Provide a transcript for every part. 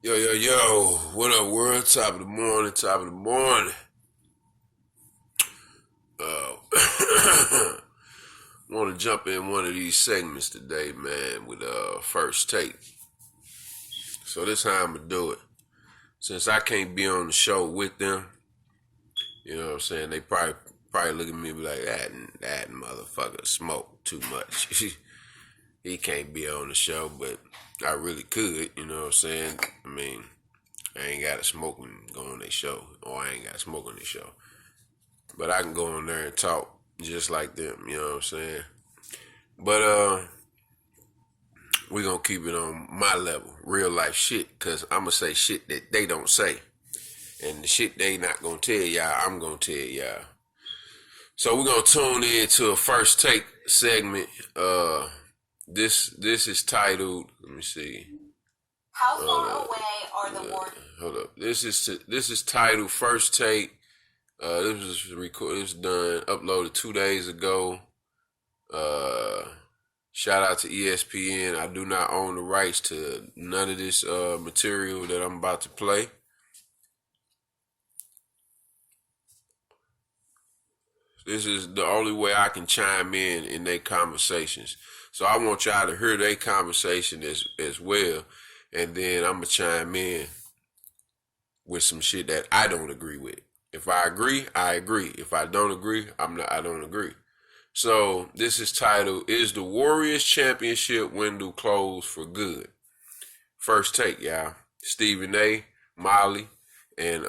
Yo, what up, world? Top of the morning, top of the morning. Uh, want to jump in one of these segments today, man, with First Take. So this how I'm going to do it. Since I can't be on the show with them, you know what I'm saying, they probably look at me and be like, that motherfucker smoke too much. He can't be on the show, but I really could, you know what I'm saying? I mean, I ain't got to smoke and go on their show, or I ain't got to smoke on their show. But I can go on there and talk just like them, you know what I'm saying? But we gonna keep it on my level, real life shit, cause I'ma say shit that they don't say. And the shit they not gonna tell y'all, I'm gonna tell y'all. So we're gonna tune in to a First Take segment. This is titled, let me see. How far away are the Warriors? Hold up. This is titled First Take. This was recorded. This was done, uploaded 2 days ago. Shout out to ESPN. I do not own the rights to none of this material that I'm about to play. This is the only way I can chime in their conversations. So I want y'all to hear their conversation as well. And then I'm going to chime in with some shit that I don't agree with. If I agree, I agree. If I don't agree, I don't agree. So this is titled, Is the Warriors Championship Window Closed for Good? First Take, y'all. Stephen A., Molly, and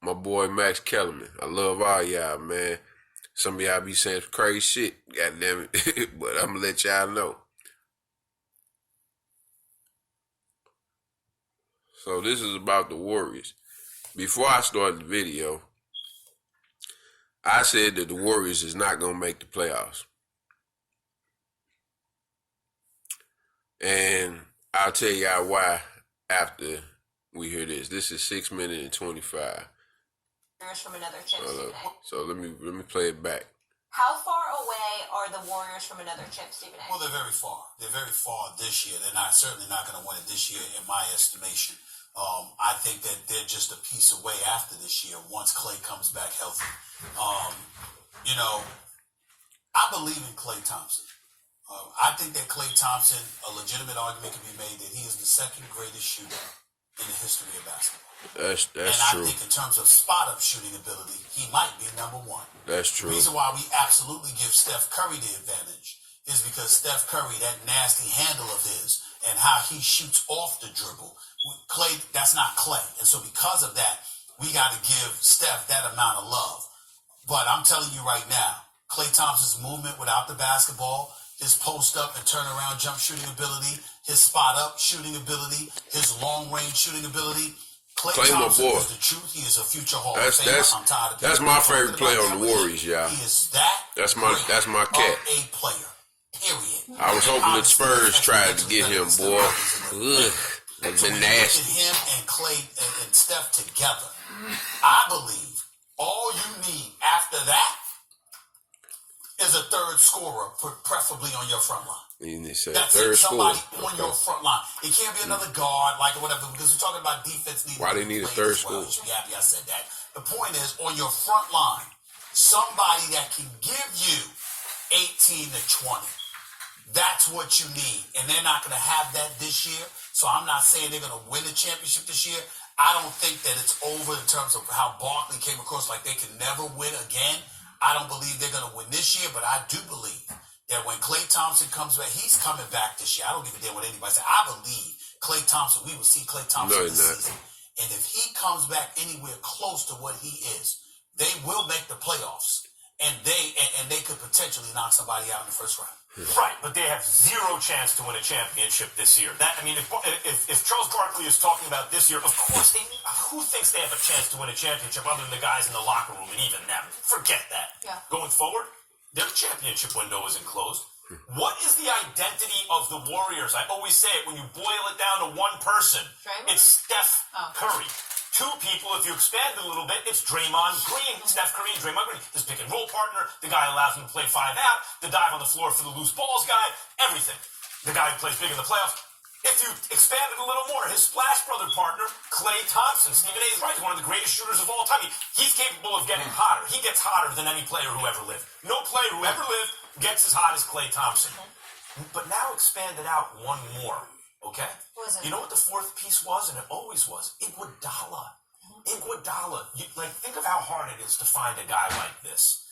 my boy Max Kellerman. I love all y'all, man. Some of y'all be saying crazy shit, goddamn it. But I'm going to let y'all know. So this is about the Warriors. Before I started the video, I said that the Warriors is not going to make the playoffs. And I'll tell y'all why after we hear this. This is 6 minutes and 25. From another chip, Stephen A. So let me play it back. How far away are the Warriors from another chip, Stephen A? Well, they're very far. They're very far this year. They're certainly not going to win it this year, in my estimation. I think that they're just a piece away after this year once Klay comes back healthy. I believe in Klay Thompson. I think that Klay Thompson, a legitimate argument can be made that he is the second greatest shooter in the history of basketball. That's and true. I think in terms of spot-up shooting ability, he might be number one. That's true. The reason why we absolutely give Steph Curry the advantage is because Steph Curry, that nasty handle of his and how he shoots off the dribble, Klay, that's not Klay. And so because of that, we got to give Steph that amount of love. But I'm telling you right now, Klay Thompson's movement without the basketball, his post-up and turnaround jump shooting ability, his spot-up shooting ability, his long-range shooting ability, Klay Thompson is the truth. He is a future Hall of Famer. That's my favorite player on the Warriors, y'all. He is that. That's my cat. A player. Period. I was hoping the Spurs tried to get him, boy. That's been nasty. Him and Klay and Steph together. I believe all you need after that is a third scorer, preferably on your front line. That's somebody on your front line. It can't be another guard, like or whatever, because we're talking about defense. Why they need a third scorer? Yeah, I said that. The point is, on your front line, somebody that can give you 18 to 20. That's what you need. And they're not going to have that this year. So I'm not saying they're going to win the championship this year. I don't think that it's over in terms of how Barkley came across like they can never win again. I don't believe they're going to win this year, but I do believe that when Klay Thompson comes back, he's coming back this year. I don't give a damn what anybody says. I believe Klay Thompson, we will see Klay Thompson this season. And if he comes back anywhere close to what he is, they will make the playoffs. And they could potentially knock somebody out in the first round. Right, but they have zero chance to win a championship this year. If Charles Barkley is talking about this year, of course, who thinks they have a chance to win a championship other than the guys in the locker room and even them? Forget that. Yeah. Going forward, their championship window isn't closed. What is the identity of the Warriors? I always say it, when you boil it down to one person, it's Steph Curry. Two people, if you expand it a little bit, it's Draymond Green, Steph Curry and Draymond Green. His pick and roll partner, the guy who allows him to play 5 out, the dive on the floor for the loose balls guy, everything. The guy who plays big in the playoffs, If you expand it a little more, his Splash Brother partner, Klay Thompson, Stephen A. is right, he's one of the greatest shooters of all time. He's capable of getting hotter. He gets hotter than any player who ever lived. No player who ever lived gets as hot as Klay Thompson. But now expand it out one more, okay? You know what the fourth piece was, and it always was? Iguodala. Iguodala. Think of how hard it is to find a guy like this.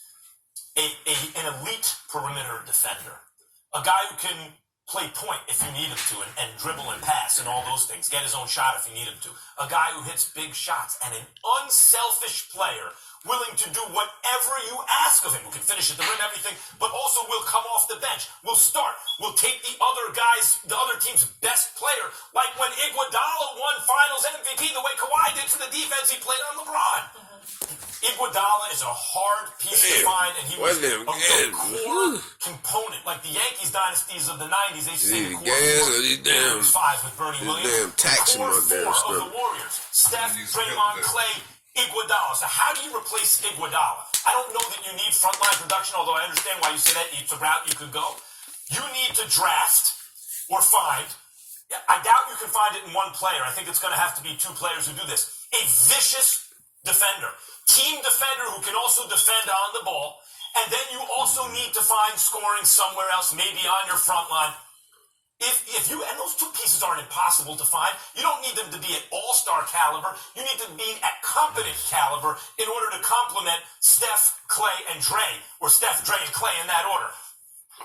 An elite perimeter defender. A guy who can play point if you need him to, and dribble and pass and all those things. Get his own shot if you need him to. A guy who hits big shots, and an unselfish player willing to do whatever you ask of him, who can finish at the rim, everything, but also will come off the bench, will start, will take the other team's best player, like when Iguodala won Finals MVP the way Kawhi did for the defense he played on LeBron. Iguodala is a hard piece to find, and he was a core component, like the Yankees dynasties of the 90s. They say the core five with Bernie Williams. Core four of the Warriors: Steph, Draymond, Klay, Iguodala. So how do you replace Iguodala? I don't know that you need frontline production, although I understand why you say that. It's a route you could go. You need to draft or find. I doubt you can find it in one player. I think it's going to have to be two players who do this. A vicious defender. Team defender who can also defend on the ball. And then you also need to find scoring somewhere else, maybe on your front line. If you, and those two pieces aren't impossible to find. You don't need them to be at all-star caliber. You need to be at competent caliber in order to complement Steph, Klay, and Dre, or Steph, Dre, and Klay in that order.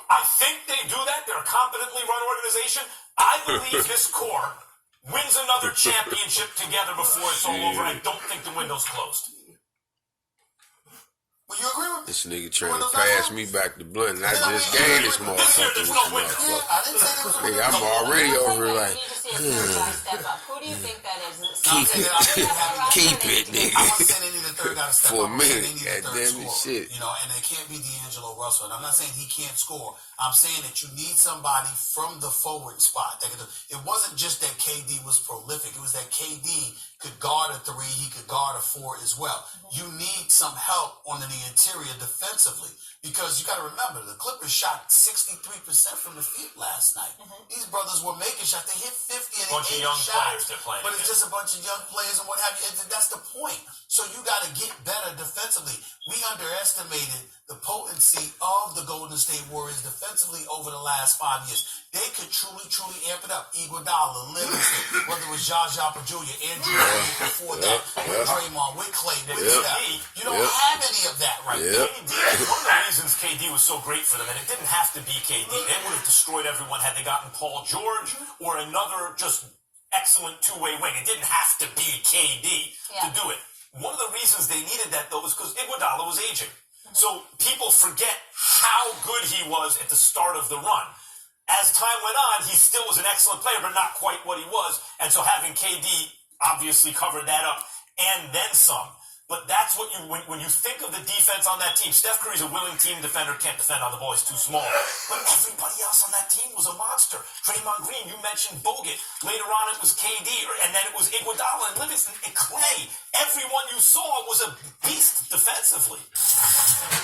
I think they do that. They're a competently run organization. I believe this core wins another championship together before it's all over. I don't think the window's closed. Well, you agree with me? This nigga trying to pass me back the blunt, and I just gave this motherfucker. Nigga, I'm already over here like, Who do you think that is? keep it, nigga. I'm not saying they need a third guy to step For up. a minute, They need a third goddamn scorer. shit. You know, and it can't be D'Angelo Russell. And I'm not saying he can't score. I'm saying that you need somebody from the forward spot. It wasn't just that KD was prolific. It was that KD could guard a three. He could guard a four as well. You need some help on the interior defensively, because you got to remember, the Clippers shot 63% from the field last night. These brothers were making shots. They hit 50 and bunch of young players they're playing. But it's just a bunch of young players and what have you. And that's the point. So you got to get better defensively. We underestimated the potency of the Golden State Warriors defensively over the last 5 years. They could truly amp it up. Iguodala, Livingston, whether it was Jaja Jr., Andrew before that, with Draymond, with Klay, with Steph. You don't have any of that right now. One of the reasons KD was so great for them, and it didn't have to be KD. They would have destroyed everyone had they gotten Paul George or another just excellent two-way wing. It didn't have to be KD to do it. One of the reasons they needed that, though, was because Iguodala was aging. So people forget how good he was at the start of the run. As time went on, he still was an excellent player, but not quite what he was. And so having KD obviously covered that up, and then some. But that's what you, when you think of the defense on that team, Steph Curry's a willing team defender, can't defend on the ball, he's too small. But everybody else on that team was a monster. Draymond Green, you mentioned Bogut. Later on it was KD, and then it was Iguodala and Livingston and Klay. Everyone you saw was a beast defensively.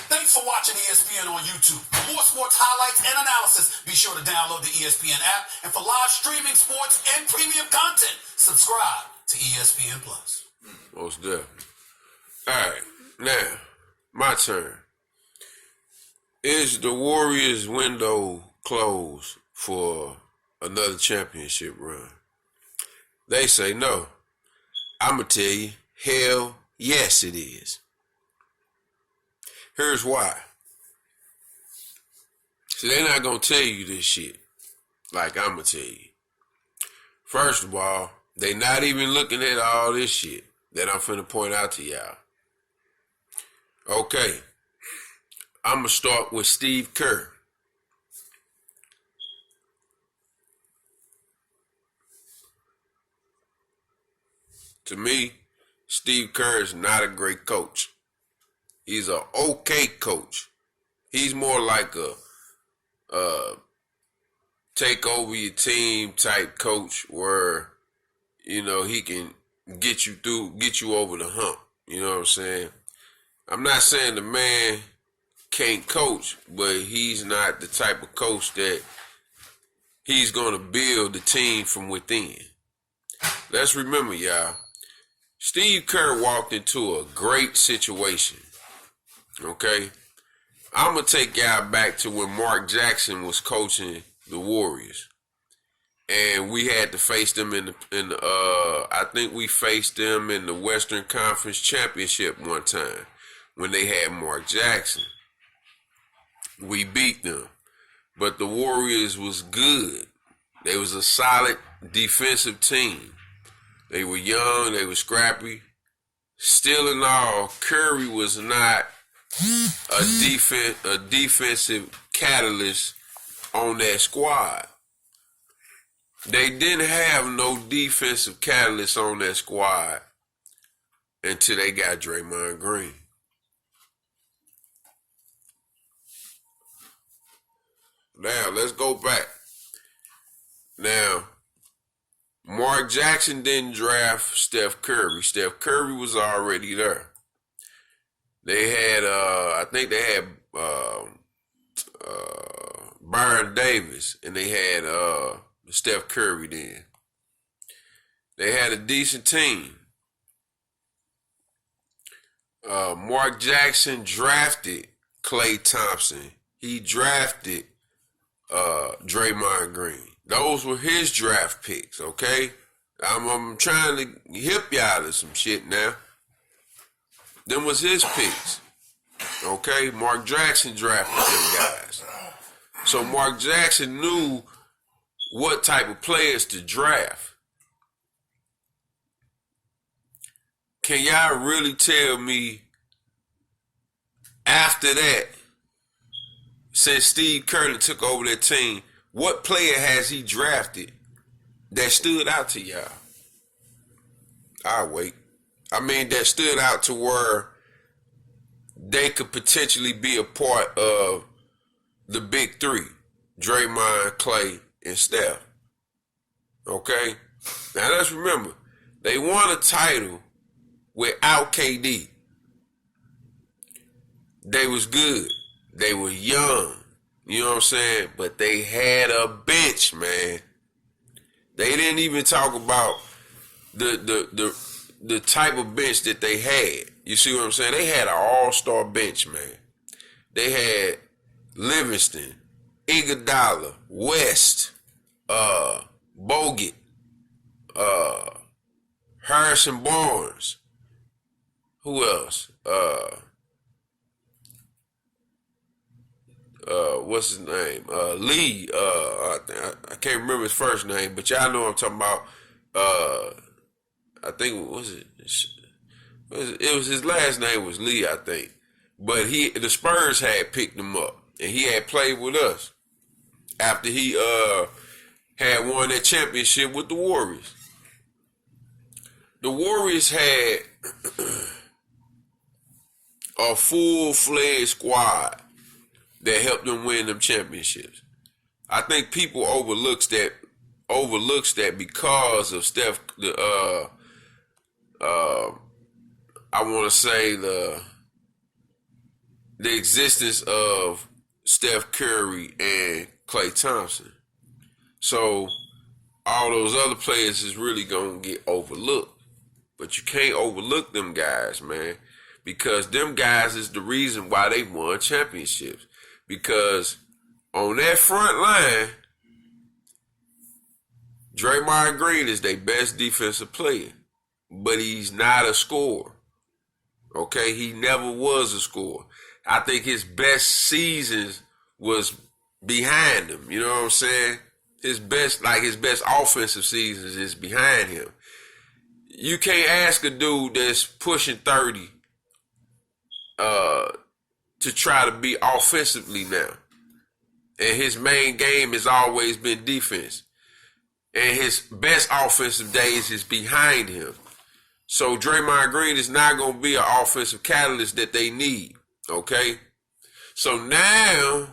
Thanks for watching ESPN on YouTube. For more sports highlights and analysis, be sure to download the ESPN app. And for live streaming sports and premium content, subscribe to ESPN+. Most definitely. All right, now, my turn. Is the Warriors window closed for another championship run? They say no. I'm going to tell you, hell yes it is. Here's why. See, they're not going to tell you this shit like I'm going to tell you. First of all, they not even looking at all this shit that I'm finna point out to y'all. Okay, I'm going to start with Steve Kerr. To me, Steve Kerr is not a great coach. He's an okay coach. He's more like a take over your team type coach where, you know, he can get you through, get you over the hump. You know what I'm saying? I'm not saying the man can't coach, but he's not the type of coach that he's going to build the team from within. Let's remember, y'all, Steve Kerr walked into a great situation, okay? I'm going to take y'all back to when Mark Jackson was coaching the Warriors. And we had to face them I think we faced them in the Western Conference Championship one time when they had Mark Jackson. We beat them. But the Warriors was good. They was a solid defensive team. They were young, they were scrappy. Still in all, Curry was not a defensive catalyst on that squad. They didn't have no defensive catalyst on that squad until they got Draymond Green. Now, let's go back. Now, Mark Jackson didn't draft Steph Curry. Steph Curry was already there. They had, I think they had Byron Davis, and they had Steph Curry then. They had a decent team. Mark Jackson drafted Klay Thompson. He drafted Draymond Green. Those were his draft picks, okay? I'm trying to hip y'all to some shit now. Them was his picks, okay? Mark Jackson drafted them guys. So Mark Jackson knew what type of players to draft. Can y'all really tell me after that, since Steve Kerr took over that team, what player has he drafted that stood out to y'all? I'll wait. I mean, that stood out to where they could potentially be a part of the big three, Draymond, Klay, and Steph. Okay? Now let's remember, they won a title without KD. They was good. They were young. You know what I'm saying? But they had a bench, man. They didn't even talk about the type of bench that they had. You see what I'm saying? They had an all-star bench, man. They had Livingston, Iguodala, West, Bogut, Harrison Barnes. Who else? What's his name? Lee. I can't remember his first name, but y'all know what I'm talking about. I think it was his last name was Lee, I think. But the Spurs had picked him up, and he had played with us after he had won that championship with the Warriors. The Warriors had a full-fledged squad that helped them win them championships. I think people overlooks that because of Steph. I want to say the existence of Steph Curry and Klay Thompson. So all those other players is really gonna get overlooked, but you can't overlook them guys, man, because them guys is the reason why they won championships. Because on that front line, Draymond Green is their best defensive player, but he's not a scorer. Okay, he never was a scorer. I think his best seasons was behind him. You know what I'm saying? His best offensive seasons is behind him. You can't ask a dude that's pushing 30 to try to be offensively now. And his main game has always been defense. And his best offensive days is behind him. So Draymond Green is not going to be an offensive catalyst that they need. Okay? So now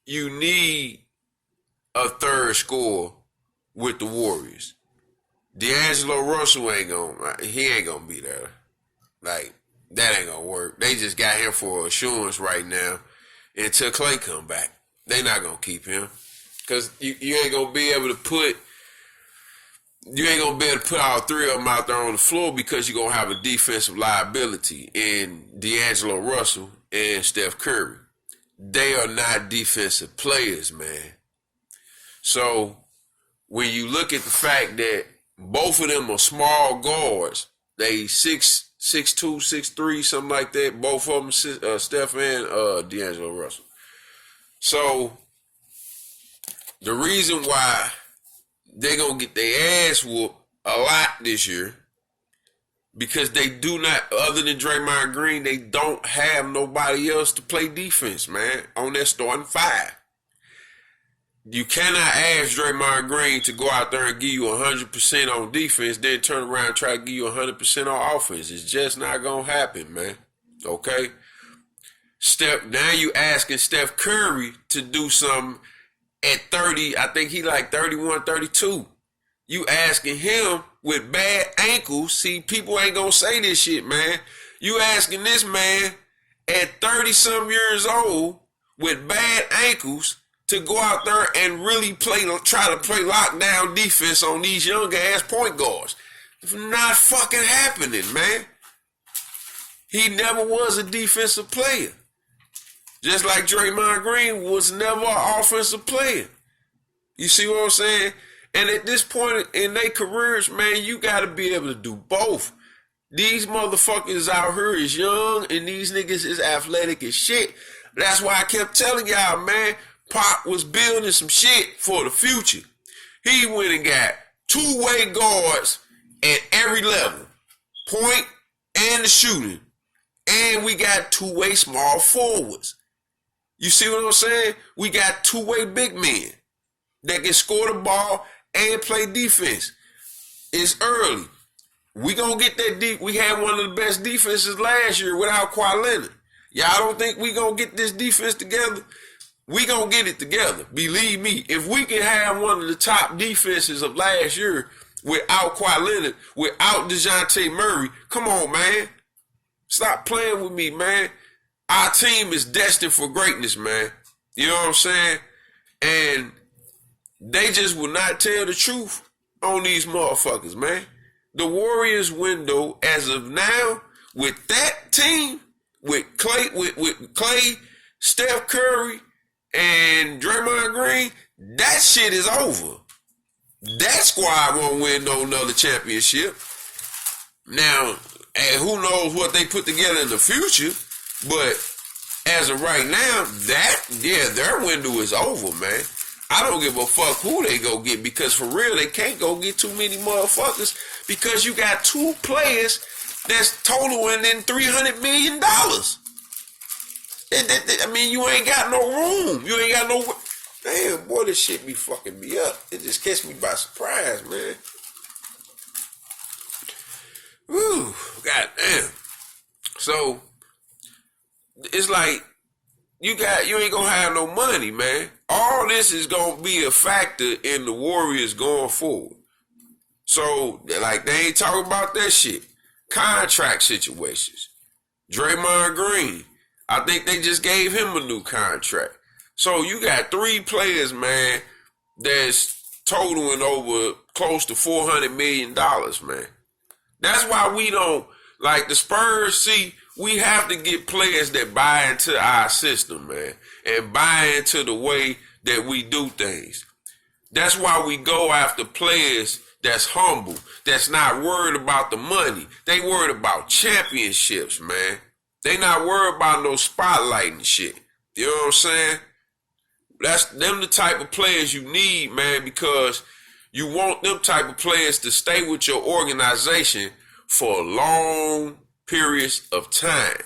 you need a third scorer with the Warriors. D'Angelo Russell ain't gonna be there. Like, that ain't gonna work. They just got him for assurance right now until Klay come back. They not gonna keep him. Because you ain't going to be able to put all three of them out there on the floor because you're going to have a defensive liability in D'Angelo Russell and Steph Curry. They are not defensive players, man. So when you look at the fact that both of them are small guards, they 6'2", 6'3", something like that. Both of them, Steph and D'Angelo Russell. So the reason why they're going to get their ass whooped a lot this year, because they do not, other than Draymond Green, they don't have nobody else to play defense, man, on their starting five. You cannot ask Draymond Green to go out there and give you 100% on defense, then turn around and try to give you 100% on offense. It's just not going to happen, man. Okay? Now you asking Steph Curry to do something at 30. I think he like 31, 32. You asking him with bad ankles. See, people ain't going to say this shit, man. You asking this man at 30-some years old with bad ankles to go out there and really try to play lockdown defense on these young ass point guards. It's not fucking happening, man. He never was a defensive player. Just like Draymond Green was never an offensive player. You see what I'm saying? And at this point in their careers, man, you got to be able to do both. These motherfuckers out here is young and these niggas is athletic as shit. That's why I kept telling y'all, man, Pop was building some shit for the future. He went and got two-way guards at every level. Point and the shooting. And we got two-way small forwards. You see what I'm saying? We got two-way big men that can score the ball and play defense. It's early. We gonna get that deep. We had one of the best defenses last year without Kawhi Leonard. Y'all don't think we gonna get this defense together? We gonna get it together. Believe me. If we can have one of the top defenses of last year without Kawhi Leonard, without DeJounte Murray, come on, man. Stop playing with me, man. Our team is destined for greatness, man. You know what I'm saying? And they just will not tell the truth on these motherfuckers, man. The Warriors window, as of now, with that team, with Clay, Steph Curry, and Draymond Green, that shit is over. That squad won't win no another championship. Now, and who knows what they put together in the future, but as of right now, their window is over, man. I don't give a fuck who they go get, because for real, they can't go get too many motherfuckers, because you got two players that's totaling in $300 million. I mean, you ain't got no room. You ain't got no... Damn, boy, this shit be fucking me up. It just catch me by surprise, man. Woo, goddamn. So, it's like, you ain't gonna have no money, man. All this is gonna be a factor in the Warriors going forward. So, like, they ain't talking about that shit. Contract situations. Draymond Green, I think they just gave him a new contract. So you got three players, man, that's totaling over close to $400 million, man. That's why we don't, like the Spurs, see, we have to get players that buy into our system, man, and buy into the way that we do things. That's why we go after players that's humble, that's not worried about the money. They worried about championships, man. They not worried about no spotlight and shit. You know what I'm saying? That's them the type of players you need, man, because you want them type of players to stay with your organization for long periods of time.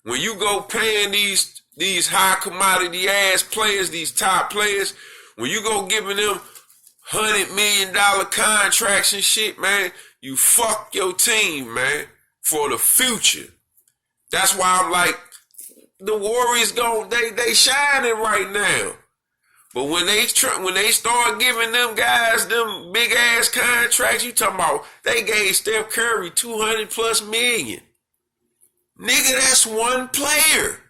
When you go paying these high commodity ass players, these top players, when you go giving them $100 million contracts and shit, man, you fuck your team, man, for the future. That's why I'm like, the Warriors they shining right now. But when they start giving them guys them big ass contracts, you talking about they gave Steph Curry $200+ million. Nigga, that's one player.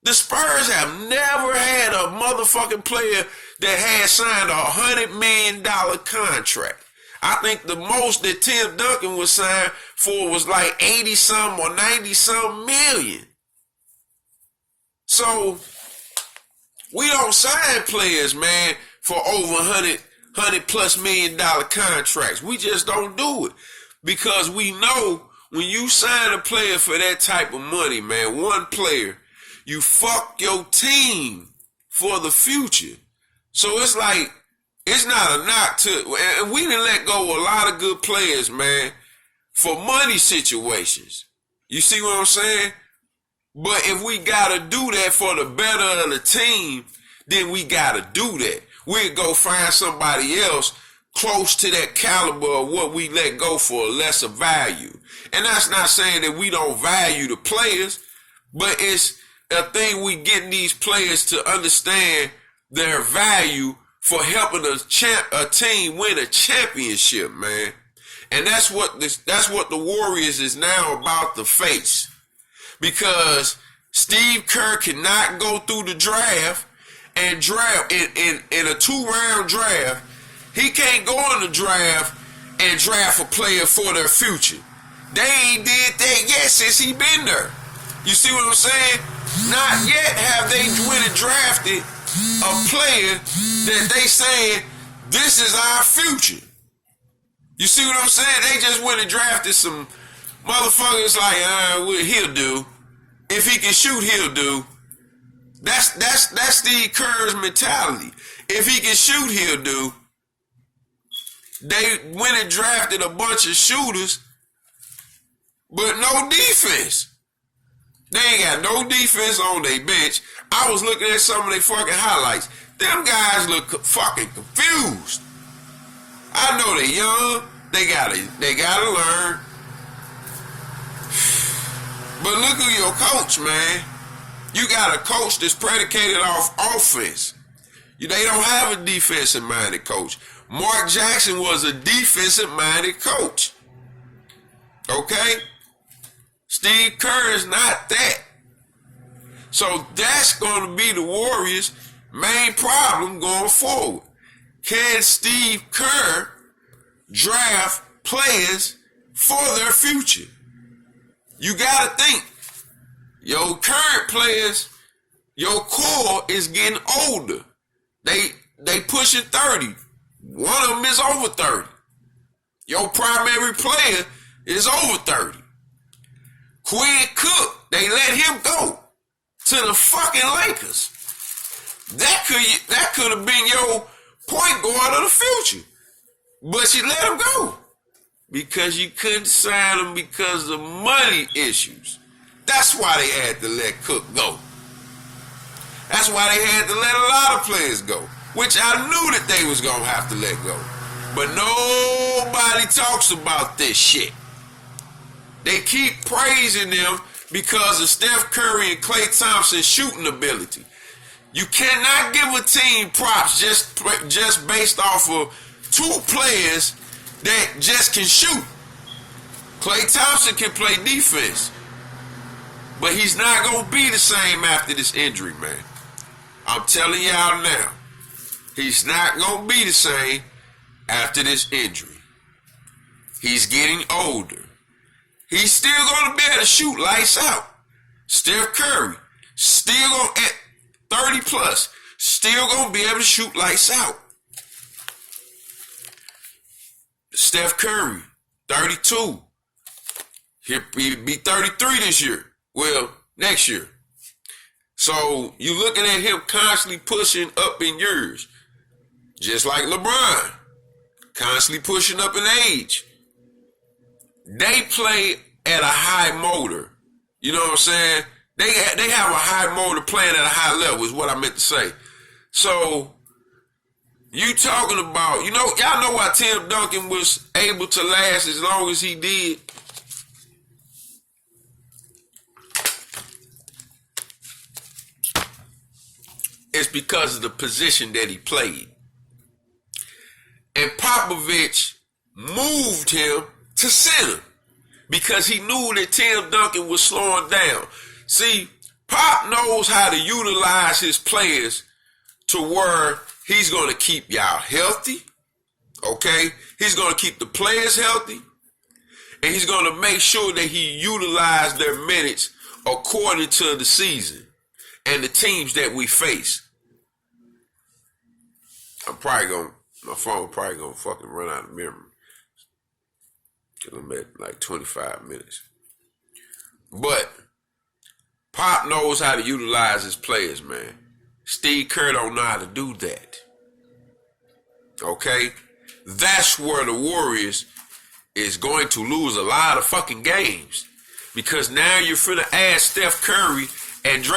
The Spurs have never had a motherfucking player that had signed $100 million contract. I think the most that Tim Duncan was signed for was like 80 something or 90 something million. So we don't sign players, man, for over 100 plus $100 million contracts. We just don't do it because we know when you sign a player for that type of money, man, one player, you fuck your team for the future. So it's like, it's not a knock to, and we didn't let go of a lot of good players, man, for money situations. You see what I'm saying? But if we gotta do that for the better of the team, then we gotta do that. We'll go find somebody else close to that caliber of what we let go for lesser value. And that's not saying that we don't value the players, but it's a thing we getting these players to understand their value for helping a team win a championship, man. And that's what the Warriors is now about to face. Because Steve Kerr cannot go through the draft and draft in a 2-round draft. He can't go in the draft and draft a player for their future. They ain't did that yet since he been there. You see what I'm saying? Not yet have they went and drafted a player that they saying, this is our future. You see what I'm saying? They just went and drafted some motherfuckers like, he'll do. If he can shoot, he'll do. That's Steve Kerr's mentality. If he can shoot, he'll do. They went and drafted a bunch of shooters, but no defense. They ain't got no defense on their bench. I was looking at some of their fucking highlights. Them guys look fucking confused. I know they're young. They gotta learn. But look at your coach, man. You got a coach that's predicated off offense. They don't have a defensive-minded coach. Mark Jackson was a defensive-minded coach. Okay? Steve Kerr is not that. So that's going to be the Warriors' main problem going forward. Can Steve Kerr draft players for their future? You got to think. Your current players, your core is getting older. They pushing 30. One of them is over 30. Your primary player is over 30. Quinn Cook, they let him go to the fucking Lakers. That could have been your point guard of the future. But you let him go because you couldn't sign him because of money issues. That's why they had to let Cook go. That's why they had to let a lot of players go, which I knew that they was going to have to let go. But nobody talks about this shit. They keep praising them because of Steph Curry and Klay Thompson's shooting ability. You cannot give a team props just based off of two players that just can shoot. Klay Thompson can play defense, but he's not going to be the same after this injury, man. I'm telling y'all now. He's not going to be the same after this injury. He's getting older. He's still going to be able to shoot lights out. Steph Curry, still going at 30 plus, still going to be able to shoot lights out. Steph Curry, 32. He'll be 33 this year. Well, next year. So you looking at him constantly pushing up in years. Just like LeBron, constantly pushing up in age. They play at a high motor. You know what I'm saying? They have a high motor playing at a high level is what I meant to say. So you talking about, y'all know why Tim Duncan was able to last as long as he did? It's because of the position that he played. And Popovich moved him to center because he knew that Tim Duncan was slowing down. See, Pop knows how to utilize his players to where He's going to keep y'all healthy. Okay? He's going to keep the players healthy. And he's going to make sure that he utilizes their minutes according to the season and the teams that we face. My phone probably going to fucking run out of memory. Because I'm at like 25 minutes. But Pop knows how to utilize his players, man. Steve Kerr don't know how to do that. Okay? That's where the Warriors is going to lose a lot of fucking games. Because now you're finna add Steph Curry and Draymond